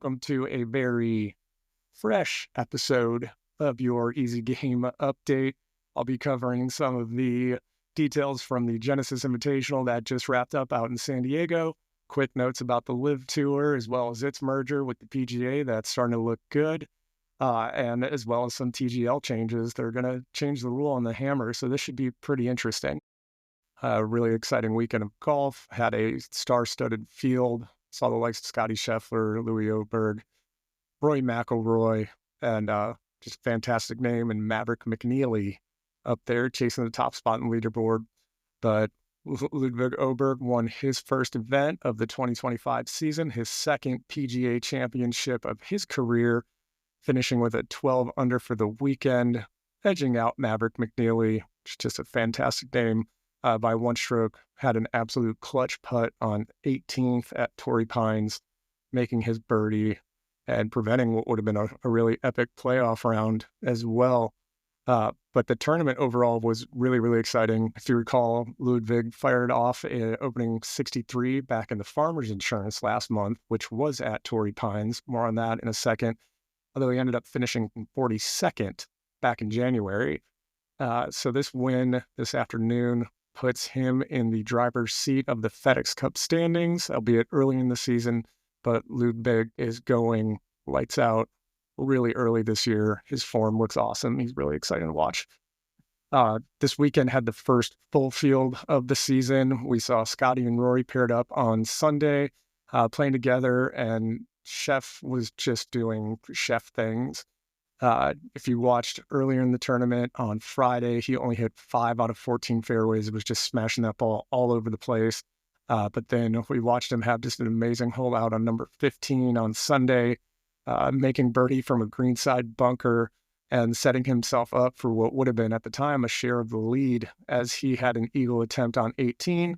welcome to a very fresh episode of your Easy Game Update. I'll be covering some of the details from the Genesis Invitational that just wrapped up out in San Diego. Quick notes about the LIV Tour, as well as its merger with the PGA. That's starting to look good. And as well as some TGL changes. They're going to change the rule on the hammer, so this should be pretty interesting. Really exciting weekend of golf. Had a star-studded field. Saw the likes of Scotty Scheffler, Louis Oberg, Roy McIlroy, and just fantastic name, and Maverick McNeely up there chasing the top spot in the leaderboard. But Ludwig Oberg won his first event of the 2025 season, his second PGA championship of his career, finishing with a 12 under for the weekend, edging out Maverick McNeely. Just a fantastic name by one stroke. Had an absolute clutch putt on 18th at Torrey Pines, making his birdie and preventing what would have been a really epic playoff round as well. But the tournament overall was really, really exciting. If you recall, Ludwig fired off an opening 63 back in the Farmers Insurance last month, which was at Torrey Pines. More on that in a second. Although he ended up finishing 42nd back in January. So this win this afternoon puts him in the driver's seat of the FedEx Cup standings, albeit early in the season. But Ludwig is going lights out really early this year. His form looks awesome. He's really exciting to watch. This weekend had the first full field of the season. We saw Scotty and Rory paired up on Sunday, playing together, and Chef was just doing Chef things. If you watched earlier in the tournament on Friday, he only hit 5 out of 14 fairways. It was just smashing that ball all over the place. But then we watched him have just an amazing hole out on number 15 on Sunday, making birdie from a greenside bunker and setting himself up for what would have been at the time a share of the lead, as he had an eagle attempt on 18.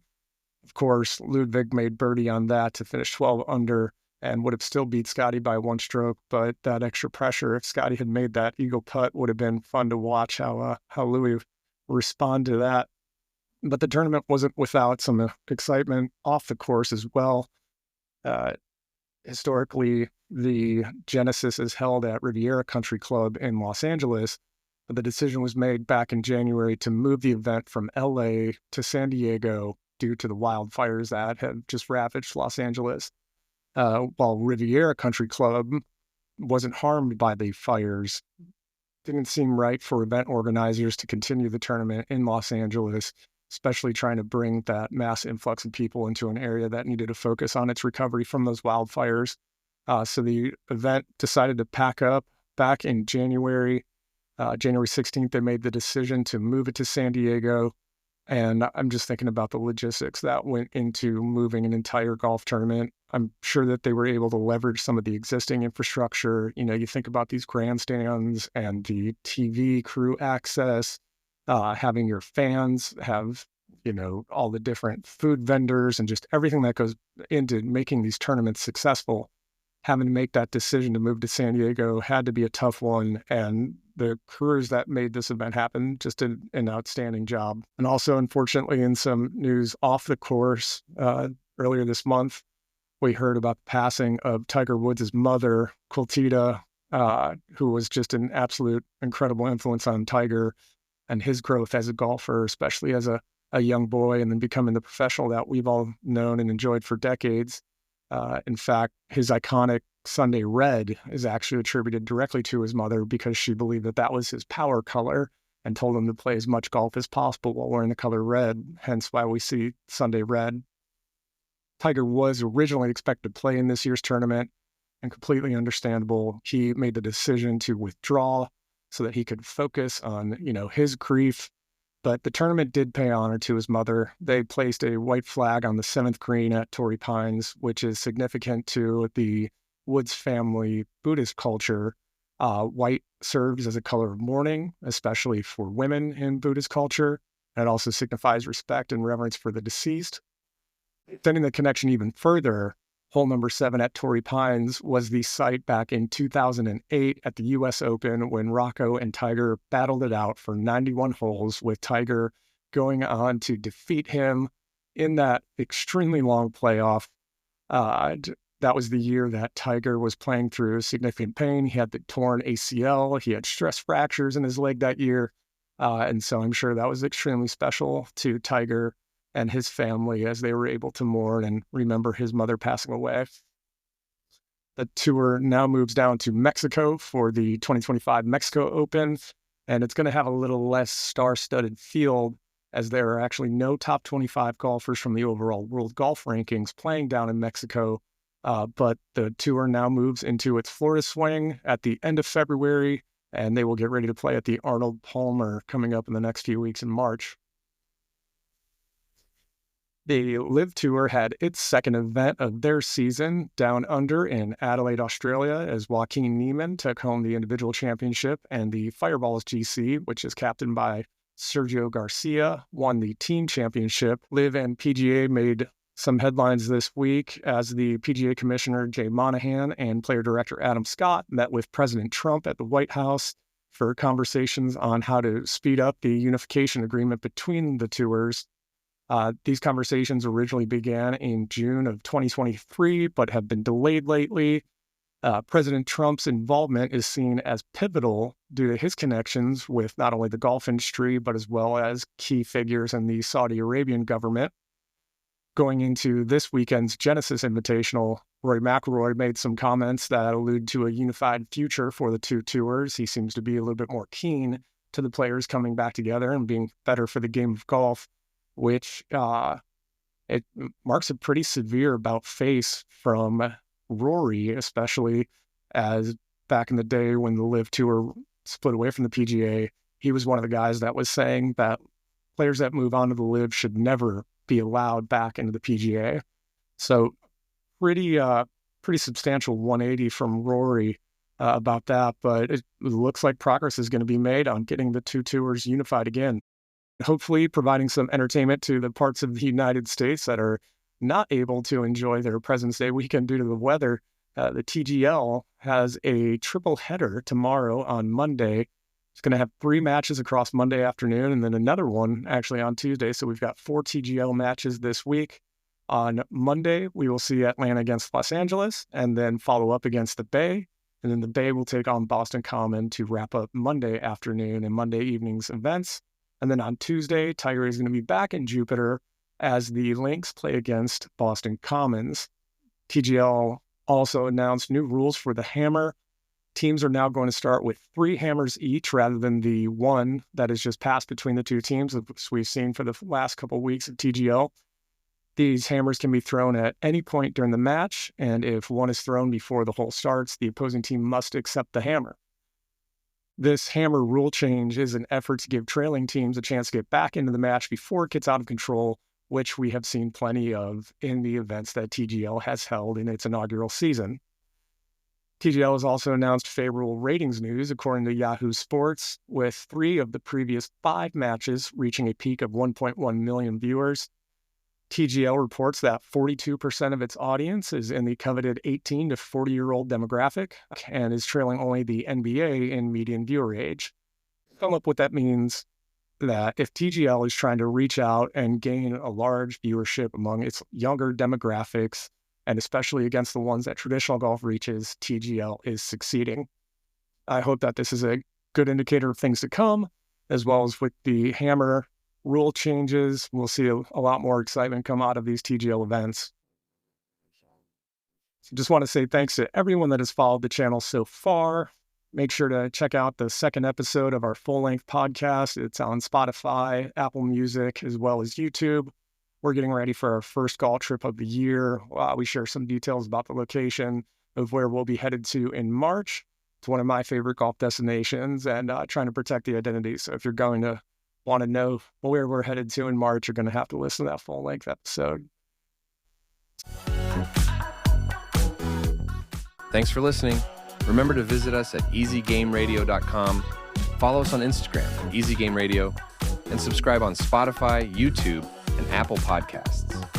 Of course, Ludwig made birdie on that to finish 12 under and would have still beat Scotty by one stroke. But that extra pressure, if Scotty had made that eagle putt, would have been fun to watch how Louis respond to that. But the tournament wasn't without some excitement off the course as well. Historically, the Genesis is held at Riviera Country Club in Los Angeles, but the decision was made back in January to move the event from LA to San Diego due to the wildfires that had just ravaged Los Angeles. While Riviera Country Club wasn't harmed by the fires, didn't seem right for event organizers to continue the tournament in Los Angeles, especially trying to bring that mass influx of people into an area that needed to focus on its recovery from those wildfires. So the event decided to pack up back in January. January 16th, they made the decision to move it to San Diego. And I'm just thinking about the logistics that went into moving an entire golf tournament. I'm sure that they were able to leverage some of the existing infrastructure. You know, you think about these grandstands and the TV crew access, having your fans have, you know, all the different food vendors and just everything that goes into making these tournaments successful. Having to make that decision to move to San Diego had to be a tough one. And the crews that made this event happen just did an outstanding job. And also, unfortunately, in some news off the course, earlier this month, we heard about the passing of Tiger Woods' mother, Quiltita, who was just an absolute incredible influence on Tiger and his growth as a golfer, especially as a young boy, and then becoming the professional that we've all known and enjoyed for decades. In fact, his iconic Sunday red is actually attributed directly to his mother, because she believed that that was his power color and told him to play as much golf as possible while wearing the color red, hence why we see Sunday red. Tiger was originally expected to play in this year's tournament, and completely understandable, he made the decision to withdraw so that he could focus on, you know, his grief. But the tournament did pay honor to his mother. They placed a white flag on the 7th green at Torrey Pines, which is significant to the Woods family Buddhist culture. White serves as a color of mourning, especially for women in Buddhist culture. And it also signifies respect and reverence for the deceased. Extending the connection even further, hole number 7 at Torrey Pines was the site back in 2008 at the U.S. Open when Rocco and Tiger battled it out for 91 holes, with Tiger going on to defeat him in that extremely long playoff. That was the year that Tiger was playing through significant pain. He had the torn ACL. He had stress fractures in his leg that year. And so I'm sure that was extremely special to Tiger and his family as they were able to mourn and remember his mother passing away. The tour now moves down to Mexico for the 2025 Mexico Open, and it's going to have a little less star-studded field as there are actually no top 25 golfers from the overall world golf rankings playing down in Mexico. But the tour now moves into its Florida swing at the end of February, and they will get ready to play at the Arnold Palmer coming up in the next few weeks in March. The LIV Tour had its second event of their season down under in Adelaide, Australia, as Joaquin Niemann took home the individual championship, and the Fireballs GC, which is captained by Sergio Garcia, won the team championship. LIV and PGA made some headlines this week as the PGA Commissioner Jay Monahan and Player Director Adam Scott met with President Trump at the White House for conversations on how to speed up the unification agreement between the tours. These conversations originally began in June of 2023, but have been delayed lately. President Trump's involvement is seen as pivotal due to his connections with not only the golf industry, but as well as key figures in the Saudi Arabian government. Going into this weekend's Genesis Invitational, Rory McIlroy made some comments that allude to a unified future for the two tours. He seems to be a little bit more keen to the players coming back together and being better for the game of golf, which it marks a pretty severe about-face from Rory, especially as back in the day when the LIV Tour split away from the PGA, he was one of the guys that was saying that players that move on to the LIV should never be allowed back into the PGA. So pretty substantial 180 from Rory about that, but it looks like progress is going to be made on getting the two tours unified again. Hopefully providing some entertainment to the parts of the United States that are not able to enjoy their President's Day weekend due to the weather. The TGL has a triple header tomorrow on Monday. It's going to have 3 matches across Monday afternoon and then another one actually on Tuesday. So we've got 4 TGL matches this week. On Monday, we will see Atlanta against Los Angeles and then follow up against the Bay. And then the Bay will take on Boston Common to wrap up Monday afternoon and Monday evening's events. And then on Tuesday, Tiger is going to be back in Jupiter as the Lynx play against Boston Commons. TGL also announced new rules for the hammer. Teams are now going to start with 3 hammers each rather than the 1 that is just passed between the 2 teams, as we've seen for the last couple of weeks of TGL. These hammers can be thrown at any point during the match, and if one is thrown before the hole starts, the opposing team must accept the hammer. This hammer rule change is an effort to give trailing teams a chance to get back into the match before it gets out of control, which we have seen plenty of in the events that TGL has held in its inaugural season. TGL has also announced favorable ratings news, according to Yahoo Sports, with 3 of the previous 5 matches reaching a peak of 1.1 million viewers. TGL reports that 42% of its audience is in the coveted 18 to 40-year-old demographic and is trailing only the NBA in median viewer age. Sum up what that means, that if TGL is trying to reach out and gain a large viewership among its younger demographics, and especially against the ones that traditional golf reaches, TGL is succeeding. I hope that this is a good indicator of things to come, as well as with the hammer rule changes, we'll see a lot more excitement come out of these TGL events. So just want to say thanks to everyone that has followed the channel so far. Make sure to check out the second episode of our full-length podcast. It's on Spotify, Apple Music, as well as YouTube. We're getting ready for our first golf trip of the year. We share some details about the location of where we'll be headed to in March. It's one of my favorite golf destinations and trying to protect the identity. So if you're going to want to know where we're headed to in March, you're going to have to listen to that full-length episode. Thanks for listening. Remember to visit us at easygameradio.com, follow us on Instagram, EasyGameRadio, and subscribe on Spotify, YouTube, and Apple Podcasts.